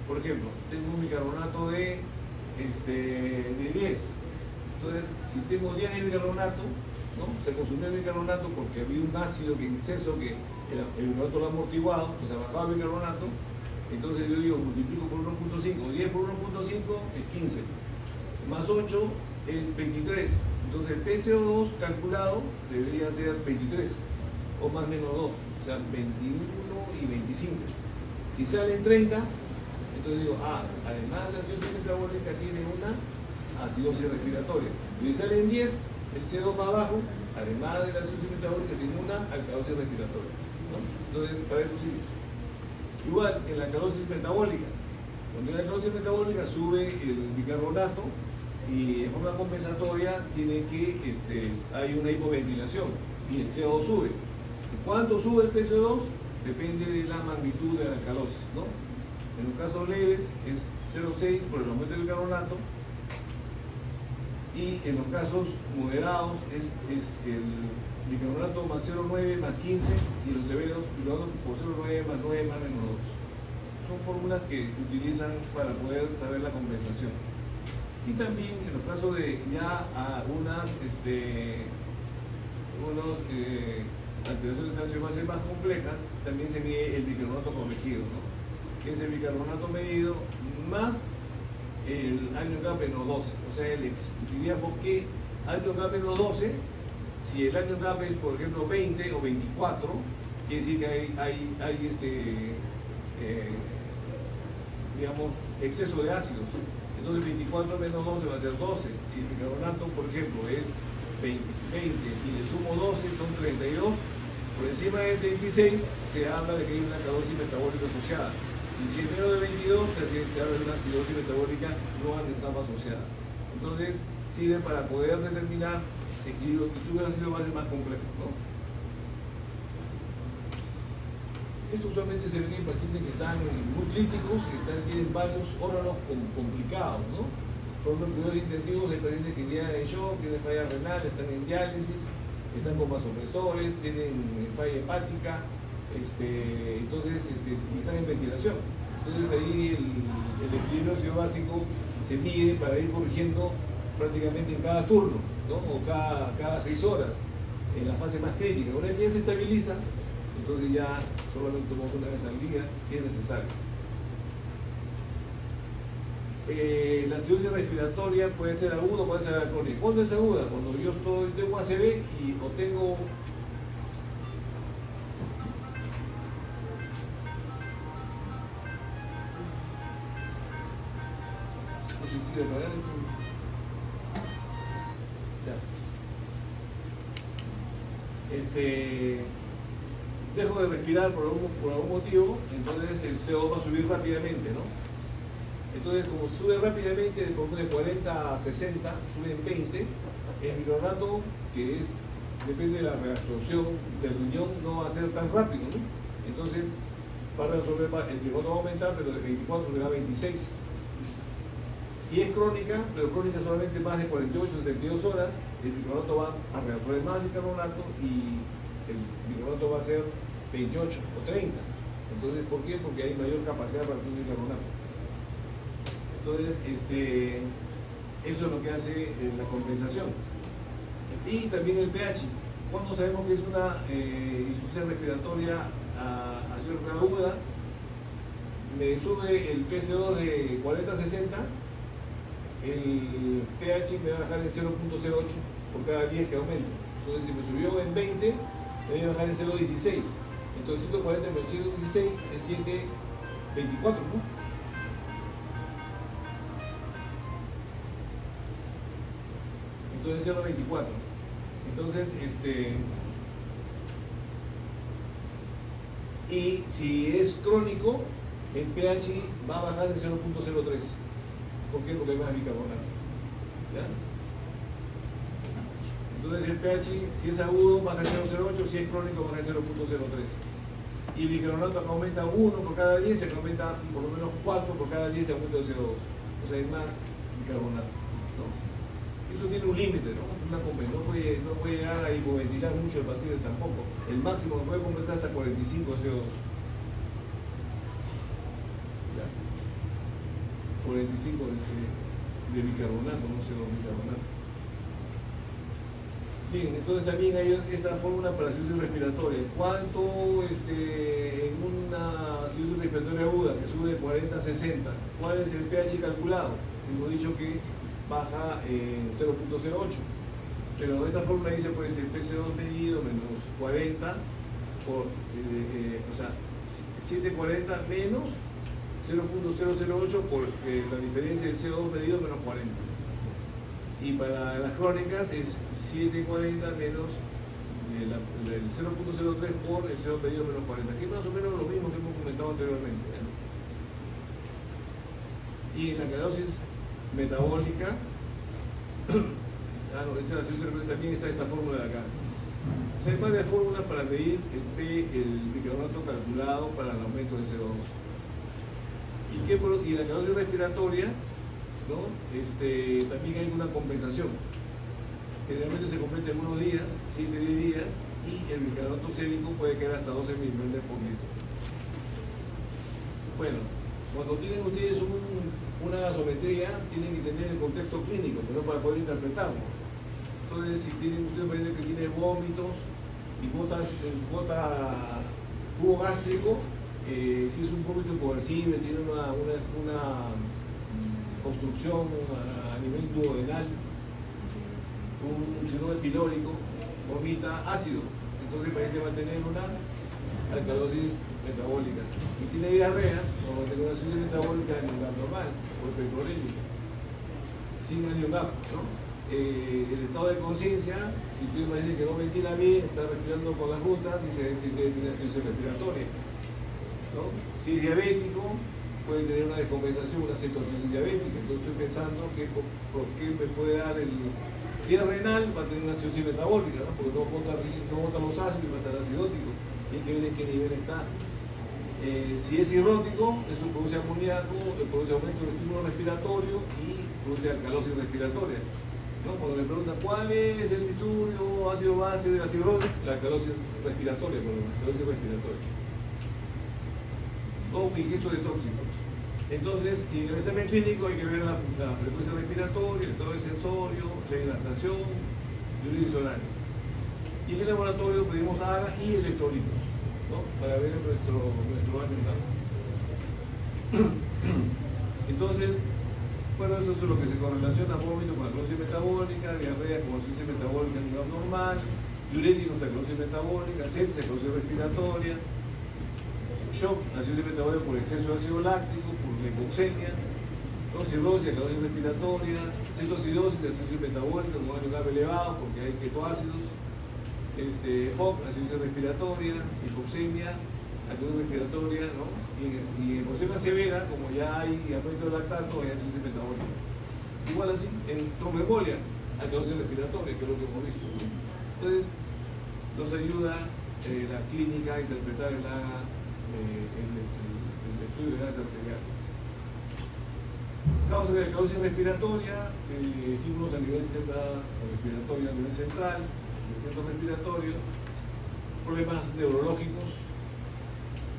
Por ejemplo, tengo un bicarbonato de 10. Entonces, si tengo 10 de bicarbonato, ¿no?, se consumió el bicarbonato porque había un ácido que en exceso que el bicarbonato lo ha amortiguado, pues ha bajado el bicarbonato. Entonces yo digo, multiplico por 1.5, 10 por 1.5 es 15, más 8 es 23. Entonces el PCO2 calculado debería ser 23, o más menos 2, o sea, 21 y 25. Si salen 30, entonces digo, además de la acidosis metabólica tiene una acidosis respiratoria. Si salen 10, el CO2 más bajo, además de la acidosis metabólica tiene una alcalosis respiratoria, ¿no? Entonces, para eso sí. Igual, en la alcalosis metabólica, cuando en la alcalosis metabólica sube el bicarbonato y de forma compensatoria tiene que, hay una hipoventilación y el CO2 sube. ¿Cuánto sube el PCO2? Depende de la magnitud de la alcalosis, ¿no? En los casos leves es 0,6 por el aumento del bicarbonato, y en los casos moderados es el bicarbonato más 0,9 más 15, y los severos bicarbonato por 0,9 más 9 más menos 2. Son fórmulas que se utilizan para poder saber la compensación. Y también en los casos de ya alteraciones de transformación más complejas, también se mide el bicarbonato corregido, ¿no?, que es el bicarbonato medido más el año GAP menos 12. O sea, diríamos que año GAP menos 12, si el año GAP es, por ejemplo, 20 o 24, quiere decir que hay digamos, exceso de ácidos. Entonces 24 menos 12 va a ser 12. Si el bicarbonato, por ejemplo, es 20 y le sumo 12, son 32. Por encima de 36 se habla de que hay una alcalosis metabólica asociada. Y si es menos de 22, se habla de una acidosis metabólica no etapa asociada. Entonces, sirve para poder determinar equilibrios que hubieran sido más complejos, ¿no? Esto usualmente se ve en pacientes que están muy críticos, que tienen varios órganos complicados, ¿no? Por ejemplo, cuidados intensivos hay pacientes que llegan en shock, tienen falla renal, están en diálisis, están con vasopresores, tienen falla hepática, entonces y están en ventilación. Entonces ahí el equilibrio básico se mide para ir corrigiendo prácticamente en cada turno, ¿no? O cada 6 horas, en la fase más crítica. Una vez que ya se estabiliza, entonces ya solamente tomamos una vez al día si es necesario. La cirugía respiratoria puede ser aguda o puede ser crónica. ¿Cuándo es aguda? Cuando yo tengo ACV o tengo dejo de respirar por algún motivo, entonces el CO2 va a subir rápidamente, ¿no? Entonces, como sube rápidamente, de 40 a 60, sube en 20, el micronato, que depende de la reabsorción del riñón, no va a ser tan rápido, ¿no? Entonces, para resolver, el micronato va a aumentar, pero el 24 subirá a 26. Si es crónica, pero crónica solamente más de 48 o 72 horas, el micronato va a reabsorber más bicarbonato y el bicarbonato va a ser 28 o 30. Entonces, ¿por qué? Porque hay mayor capacidad de reabsorción de bicarbonato. Entonces, eso es lo que hace la compensación. Y también el pH. Cuando sabemos que es una insuficiencia respiratoria a cierta aguda, me sube el PCO de 40 a 60, el pH me va a bajar en 0.08 por cada 10 que aumento. Entonces, si me subió en 20, me va a bajar en 0.16. Entonces, 140 menos 0.16 es 7.24, ¿no? Entonces 0.24. Entonces, y si es crónico, el pH va a bajar en 0.03. ¿Por qué? Porque hay más bicarbonato. ¿Ya? Entonces el pH, si es agudo, baja en 0.08, si es crónico, baja en 0.03. Y el bicarbonato aumenta 1 por cada 10, se aumenta por lo menos 4 por cada 10 de aumento de CO2. O sea, hay más bicarbonato, ¿no? Eso tiene un límite, ¿no? No puede llegar a hipoventilar mucho el paciente tampoco. El máximo que puede compensar hasta 45 CO2. ¿Ya? 45 de bicarbonato, no CO2 bicarbonato. Bien, entonces también hay esta fórmula para la cirugía respiratoria. ¿Cuánto en una cirugía respiratoria aguda que sube de 40 a 60? ¿Cuál es el pH calculado? Hemos dicho que baja en 0.08, pero esta fórmula dice pues el PC2 medido menos 40 por, o sea, 740 menos 0.008 por la diferencia del CO2 medido menos 40. Y para las crónicas es 740 menos el 0.03 por el CO2 medido menos 40, que es más o menos lo mismo que hemos comentado anteriormente, ¿no? Y en la acidosis metabólica, también está esta fórmula de acá. O sea, hay varias fórmulas para medir el bicarbonato calculado para el aumento del CO2. Y la acidosis respiratoria, ¿no? También hay una compensación. Generalmente se completa en unos días, 7-10 días, y el bicarbonato sérico puede quedar hasta 12 miligramos por litro. Bueno, cuando tienen ustedes una gasometría, tienen que tener el contexto clínico, pero para poder interpretarlo. Entonces, si tienen ustedes que tiene vómitos y bota jugo gástrico, si es un vómito irreversible, tiene una obstrucción a nivel duodenal, un síndrome pilórico, vomita ácido, entonces el paciente va a tener una alcalosis metabólica. Y tiene diarreas, o va a tener una acidosis metabólica normal, o hiperclorémica, sin aniogap, ¿no? El estado de conciencia, si tú imaginas que no ventila bien, está respirando con las rutas, dice que tiene acidosis respiratoria, ¿no? Si es diabético, puede tener una descompensación, una cetosis diabética. Entonces estoy pensando que por qué me puede dar si es renal, va a tener una acidosis metabólica, ¿no? Porque no bota los ácidos y va a estar acidótico. Y hay que ver en qué nivel está. Si es cirrótico, eso produce amoníaco, produce aumento del estímulo respiratorio y produce alcalosis respiratoria. ¿No? Cuando le preguntan cuál es el disturbio ácido base de la cirrosis, la alcalosis respiratoria, o un ingesto de tóxicos. Entonces, en el examen clínico hay que ver la frecuencia respiratoria, el estado de sensorio, la hidratación y el horario. Y en el laboratorio pedimos ARA y electrolitos, ¿no? Para ver nuestro ánimo. Entonces, bueno, eso es lo que se correlaciona vómito con acidosis metabólica, diarrea con acidosis metabólica a nivel normal, diuréticos con acidosis metabólica, sepsis, acidosis respiratoria, shock, acidosis metabólica por exceso de ácido láctico, por la hipoxemia, ¿no? Cirrosis, acidosis respiratoria, cetocidosis, acidosis metabólica con ALK elevado porque hay ketoácidos, FOC, acidosis respiratoria, hipoxemia, acidosis respiratoria, ¿no? Y en emoción severa, como ya hay aumento de lactato, hay acidosis metabólica. Igual así, en tromboembolia, acidosis respiratoria, que es lo que hemos visto. Entonces, nos ayuda la clínica a interpretar el estudio de gases arteriales. Causa de la acidosis respiratoria, estímulos a nivel respiratorio, a nivel central, el centro respiratorio, problemas neurológicos,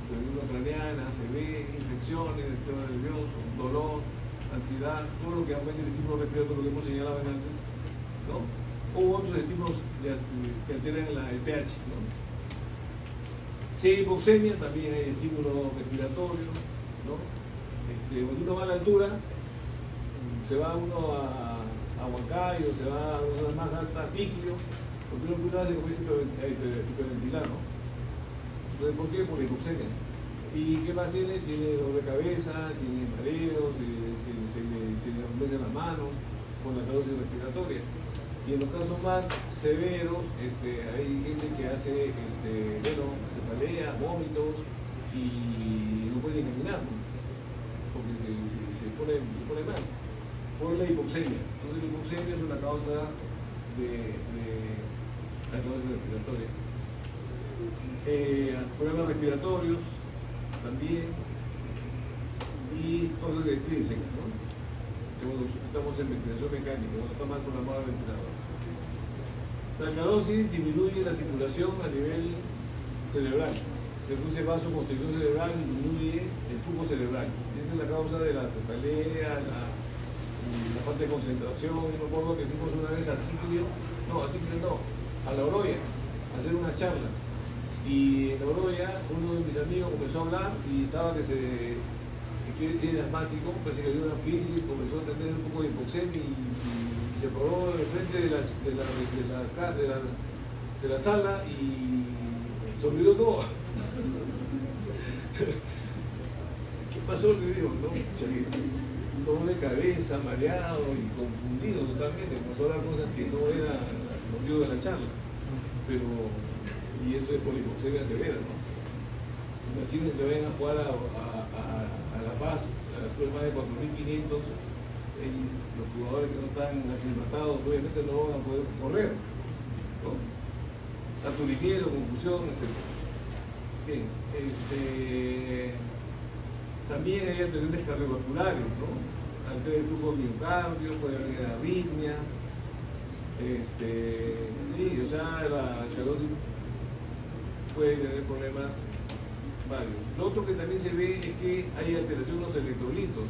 columna craneana, ACV, infecciones, sistema nervioso, dolor, ansiedad, todo lo que aumente el estímulo respiratorio, lo que hemos señalado antes, ¿no? O otros estímulos que alteran el pH, ¿no? Si hay hipoxemia, también hay estímulo respiratorio, ¿no? Cuando uno va a la altura, se va uno a Huancayo, se va a una zona más alta, a Ticlio, porque uno hace como dice hiperventilar, ¿no? Entonces, ¿por qué? Por la hipoxemia. ¿Y qué más tiene? Tiene dolor de cabeza, tiene mareos, se le enrumecen las manos con la acidosis respiratoria. Y en los casos más severos, hay gente que hace, cefalea, vómitos y no puede caminar, ¿no? Porque se pone mal por la hipoxemia. Entonces, la hipoxemia es una causa de acidosis respiratoria. Problemas respiratorios también y cosas de extrínsecas, ¿no? Estamos en ventilación mecánica, cuando está mal programado el ventilador. La alcalosis disminuye la circulación a nivel cerebral, se reduce vasoconstricción cerebral y disminuye el flujo cerebral. Esa es la causa de la cefalea, la falta de concentración. Yo me acuerdo que fuimos una vez a Ticlio, a La Oroya, a hacer unas charlas. Y en La Oroya, uno de mis amigos comenzó a hablar y estaba que era asmático, parece que dio una crisis, comenzó a tener un poco de hipoxemia y se paró en frente de la sala y se olvidó todo. ¿Qué pasó? Le digo, no, un dolor de cabeza, mareado y confundido totalmente, comenzó a hablar cosas que no eran el motivo de la charla. Y eso es por hipoxemia severa, ¿no? Imagínense que vayan a jugar a La Paz, más de 4.500, los jugadores que no están aclimatados obviamente no van a poder correr, ¿no? Aturimiento, confusión, etc. Bien, también hay antecedentes cardiovasculares, ¿no? Altera el flujo de miocardio, puede haber arritmias, sí, o sea, la alcalosis puede tener problemas varios. Lo otro que también se ve es que hay alteración de los electrolitos.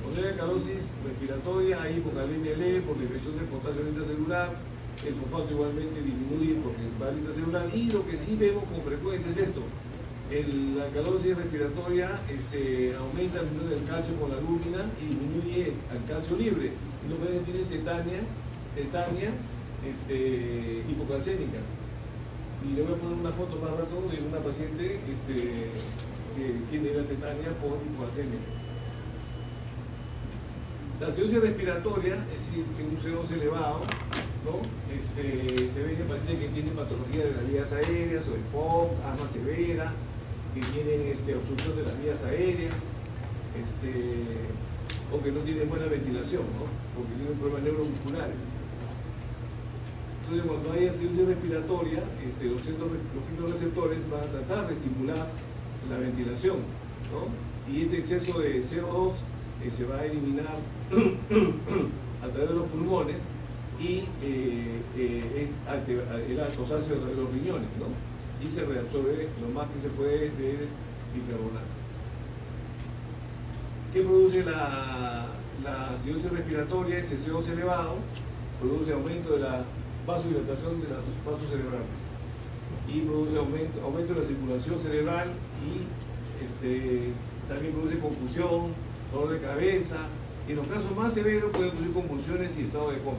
Cuando hay alcalosis respiratoria, hay hipocalemia leve por disminución del potasio intracelular, el sulfato igualmente disminuye porque es va intracelular, y lo que sí vemos con frecuencia es esto: la alcalosis respiratoria aumenta el nivel del calcio con la albúmina y disminuye al calcio libre. Y lo que tiene tetania hipocalcémica. Y le voy a poner una foto más rato de una paciente que tiene la tetania por hipocalcemia. La acidosis respiratoria es un CO2 elevado, ¿no? Se ve en pacientes que tienen patología de las vías aéreas o EPOC, asma severa, que tienen obstrucción de las vías aéreas, o que no tienen buena ventilación, ¿no? Porque tienen problemas neuromusculares. Entonces, cuando hay acidosis respiratoria, los quimioreceptores van a tratar de estimular la ventilación, ¿no? Y este exceso de CO2 se va a eliminar a través de los pulmones y el causarse de los riñones, ¿no? Y se reabsorbe lo más que se puede del bicarbonato. ¿Qué produce la acidosis respiratoria? Ese CO2 elevado produce aumento de la vasodilatación de los vasos cerebrales y produce aumento de la circulación cerebral y también produce confusión, dolor de cabeza, y en los casos más severos puede producir convulsiones y estado de coma.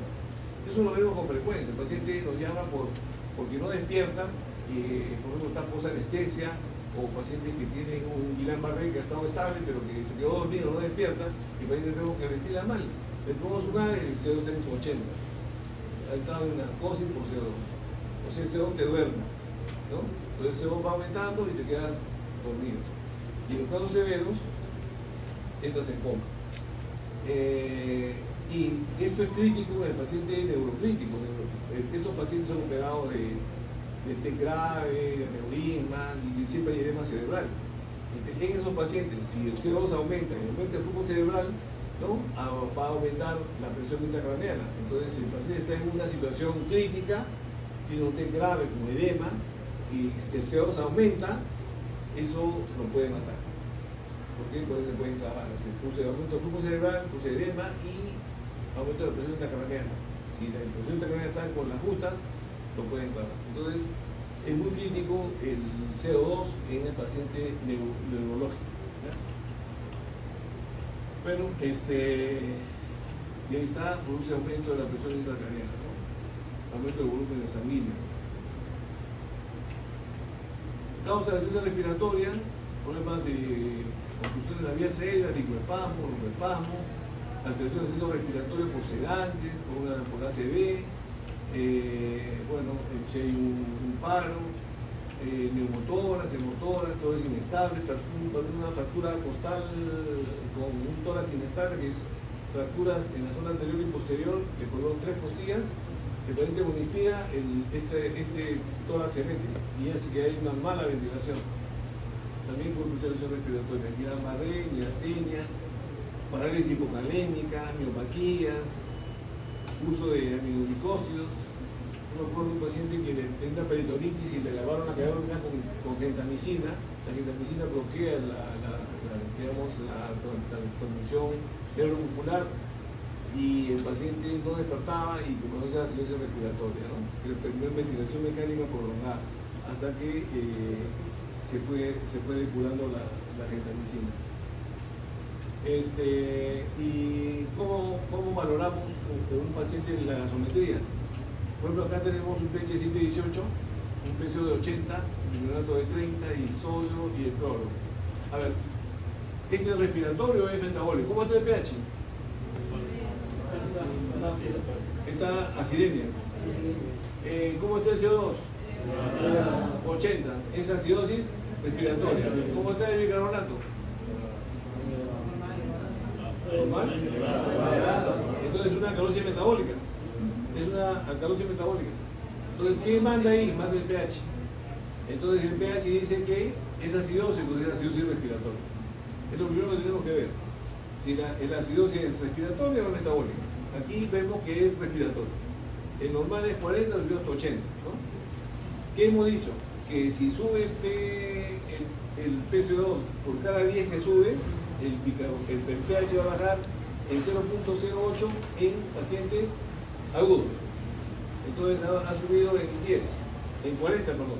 Eso lo vemos con frecuencia. El paciente nos llama porque no despiertan, por ejemplo, está posanestesia, o pacientes que tienen un Guillain-Barré que ha estado estable pero que se quedó dormido, no despierta, y pacientes vemos que ventila mal. Le tomamos un A y el CO2 está en 80. Ha entrado en narcosis por CO2. O sea, el CO2 te duerme, ¿no? Entonces el CO2 va aumentando y te quedas dormido. Y en los casos severos, entras en coma. Y esto es crítico en el paciente neurocrítico. Estos pacientes son operados de TEC grave, de aneurisma, y siempre hay edema cerebral. En esos pacientes, si el CO2 aumenta y aumenta el flujo cerebral, ¿no? Va a aumentar la presión intracraneana. Entonces, si el paciente está en una situación crítica, tiene un TEC grave como edema, y el CO2 aumenta, eso lo puede matar. ¿Por qué? Porque se pueden clavar. Se produce aumento del flujo cerebral, produce edema y aumento de la presión intracraneana. Si la presión intracraneana está con las justas, lo pueden clavar. Entonces, es muy crítico el CO2 en el paciente neurológico, ¿ya? Pero, y ahí está, produce aumento de la presión intracraneana, ¿no? Aumento del volumen sanguíneo. Causa de la insuficiencia respiratoria, problemas de obstrucción de la vía aérea, licoespasmo, lomboespasmo, alteración del ciclo respiratorio por sedantes, por ACV, bueno, si hay un paro, neumotórax, hemotórax, todo es inestable, una fractura costal con un tórax inestable, que es fracturas en la zona anterior y posterior de color 3 costillas, que permite inspira este tórax eréctil, y así que hay una mala ventilación. También por alteración respiratoria, Guillain-Barré, miastenia, parálisis hipocalémica, miopatías, uso de aminoglicósidos. Yo recuerdo un paciente que tenía una peritonitis y le lavaron la cadera con gentamicina. La gentamicina bloquea la transmisión neuromuscular y el paciente no despertaba y comenzó a hacer acidosis respiratoria, ¿no? Que terminó en ventilación mecánica prolongada hasta que se fue depurando la gentamicina. ¿Y cómo valoramos un paciente en la gasometría? Por ejemplo, acá tenemos un pH 718, un pH de 80, bicarbonato de 30 y sodio y el cloro. A ver, ¿este es respiratorio o es metabólico? ¿Cómo está el pH? Está acidemia. ¿Cómo está el CO2? 80. Es acidosis respiratoria. ¿Cómo está el bicarbonato? ¿Normal? Entonces es una alcalosis metabólica. Es una alcalosis metabólica. Entonces, ¿qué manda ahí? Manda el pH. Entonces el pH dice que es acidosis, entonces es acidosis respiratoria. Es lo primero que tenemos que ver. Si la acidosis es respiratoria o es metabólica. Aquí vemos que es respiratoria. El normal es 40, el hasta 80, ¿no? ¿Qué hemos dicho? Que si sube el PCO2 por cada 10 que sube, el pH va a bajar en 0.08 en pacientes agudos. Entonces ha subido en 10, en 40, perdón.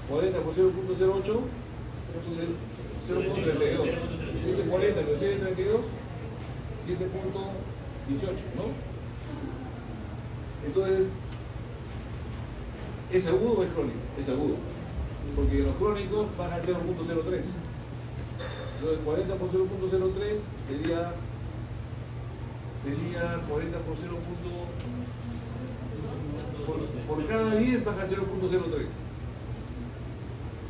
40 por 0.08, 0.32. 740 por 732, 7.18, ¿no? Entonces, ¿es agudo o es crónico? Es agudo. Porque los crónicos bajan 0.03. Entonces, 40 por 0.03 sería 40 por 0. Por cada 10 baja 0.03.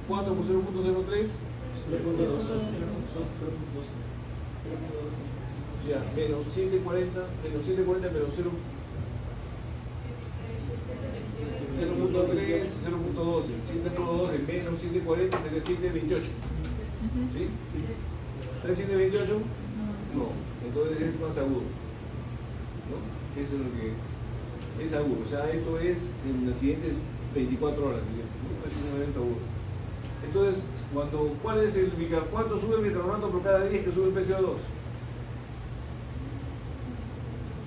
4 por 0.03. Ya, menos 740, menos 0.3, 0.12, 7 por 2 de menos 740 sería 728. ¿Sí? ¿Está en 728? No. Entonces es más agudo. ¿No? Eso es lo que es agudo. O sea, esto es en las siguientes 24 horas. ¿No? Es un evento agudo. Entonces, ¿cuál es ¿cuánto sube el bicarbonato por cada 10 que sube el PCO2?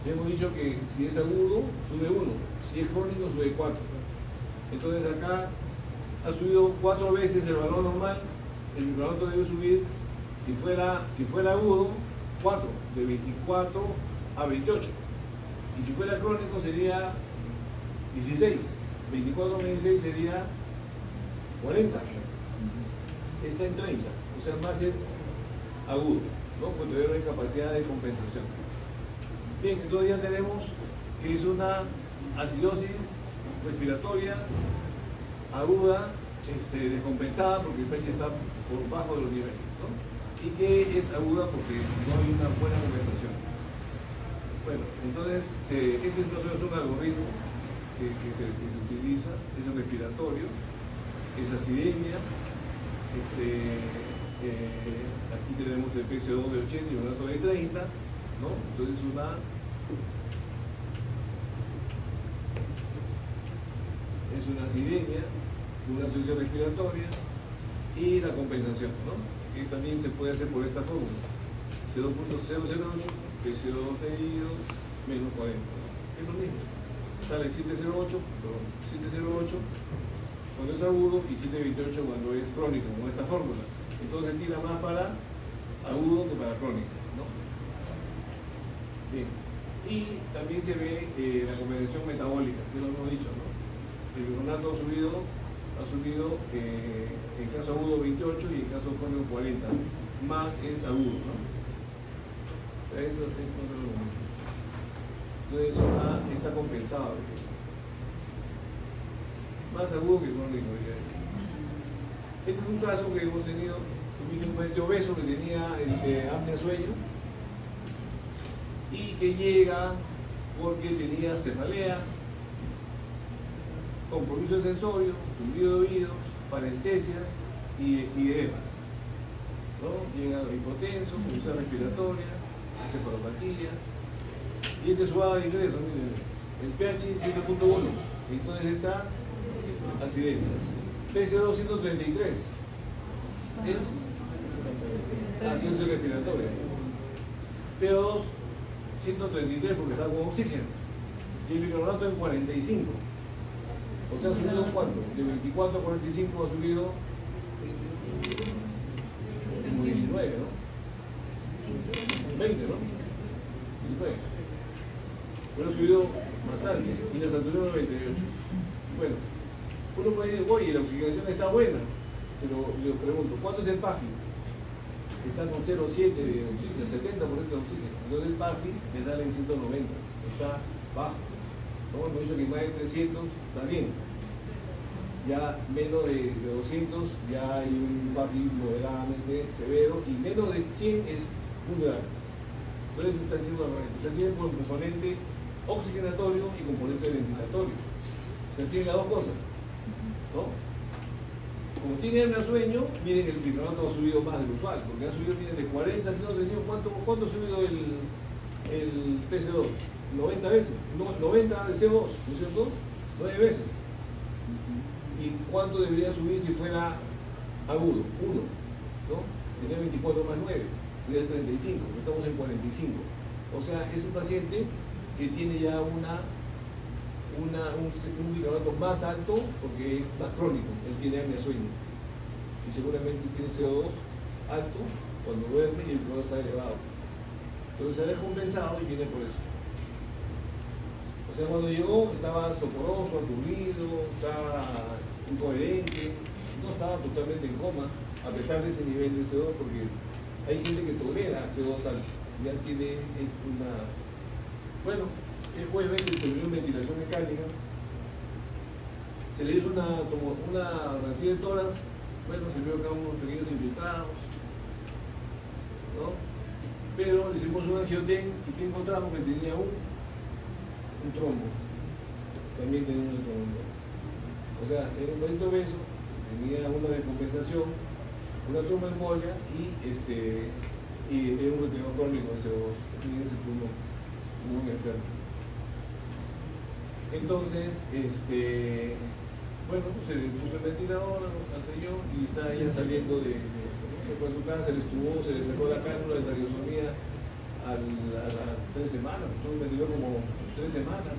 Ya hemos dicho que si es agudo, sube 1. Si es crónico, sube 4. Entonces acá ha subido 4 veces el valor normal. El bicarbonato debe subir, si fuera agudo, 4, de 24 a 28. Y si fuera crónico sería 16. 24 más 16 sería 40. Está en 30. O sea, más es agudo, ¿no? Cuando hay una capacidad de compensación. Bien, entonces ya tenemos que es una acidosis respiratoria aguda, descompensada porque el pH está por bajo de los niveles, ¿no? Y que es aguda porque no hay una buena compensación. Bueno, entonces ese es más o menos un algoritmo que se utiliza, es el respiratorio, es acidemia, aquí tenemos el PCO2 de 80 y un dato de 30, ¿no? Entonces es una acidemia, una asociación respiratoria y la compensación, ¿no? Que también se puede hacer por esta fórmula: C2.008 PCO2 medido menos 40, ¿no? Es lo mismo, sale 708 cuando es agudo y 728 cuando es crónico, como esta fórmula. Entonces tira más para agudo que para crónico, ¿no? Bien, y también se ve la compensación metabólica, que lo hemos dicho, ¿no? El bicarbonato ha subido en caso agudo 28 y en caso crónico 40, más es agudo, ¿no? O sea, esto es lo mismo. Entonces está compensado. Más agudo que crónico. Este es un caso que hemos tenido un paciente obeso que tenía apnea sueño y que llega porque tenía cefalea, compromiso de sensorio, zumbido de oídos, parestesias y edemas, ¿no? Llega hipotenso, confusión respiratoria, cefalopatía y suave de ingreso, miren, el pH 7.1, entonces esa acidemia. PCO2 133 es acidosis respiratoria. PO2 133 porque está con oxígeno y el bicarbonato en 45. O sea, ha subido ¿cuánto? De 24 a 45 ha subido como 19, ¿no? 20, ¿no? 19. Pero ha subido bastante y la saturación 98. Bueno, uno puede decir, oye, la oxigenación está buena, pero yo pregunto, ¿cuánto es el PAFI? Está con 0,7 de oxígeno, 70% de oxígeno. Entonces el PAFI me sale en 190, está bajo. ¿No? Hemos dicho que más de 300 está bien. Ya menos de 200 ya hay un PAFI moderadamente severo y menos de 100 es muy grave. Entonces está diciendo la verdad. O sea, tiene componente oxigenatorio y componente ventilatorio. O sea, tiene las dos cosas, ¿no? Como tiene apnea sueño, miren, el bicarbonato ha subido más del usual, porque ha subido, miren, de 40 a 131. ¿Cuánto ha subido el PC2? 90 veces, 90 de C2, ¿no es cierto? 9 veces. ¿Y cuánto debería subir si fuera agudo? 1, ¿no? Sería 24 más 9, sería 35, estamos en 45. O sea, es un paciente que tiene ya un bicarbonato más alto porque es más crónico, él tiene apnea sueño. Y seguramente tiene CO2 alto cuando duerme y el bicarbonato está elevado. Entonces se ha descompensado y viene por eso. O sea, cuando llegó estaba soporoso, aturdido, estaba incoherente, no estaba totalmente en coma, a pesar de ese nivel de CO2, porque hay gente que tolera CO2 alto, ya tiene una... Bueno, después ven que terminó en ventilación mecánica, se le hizo una radiografía de tórax, bueno, se vio acá unos pequeños infiltrados, ¿no? Pero le hicimos un angioten y que encontramos que tenía un trombo, también tenía un trombo. O sea, era un paciente obeso tenía una descompensación, una tromboembolia y era un retenedor crónico ese pulmón enfermo. Entonces, bueno, se le puso el ventilador al señor y está ya saliendo se fue a su casa, le estuvo, se le sacó la cánula de traqueostomía a las 3 semanas, entonces me dio como 3 semanas,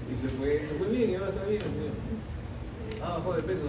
y se fue bien, y ahora está bien, señor. Bajó de peso.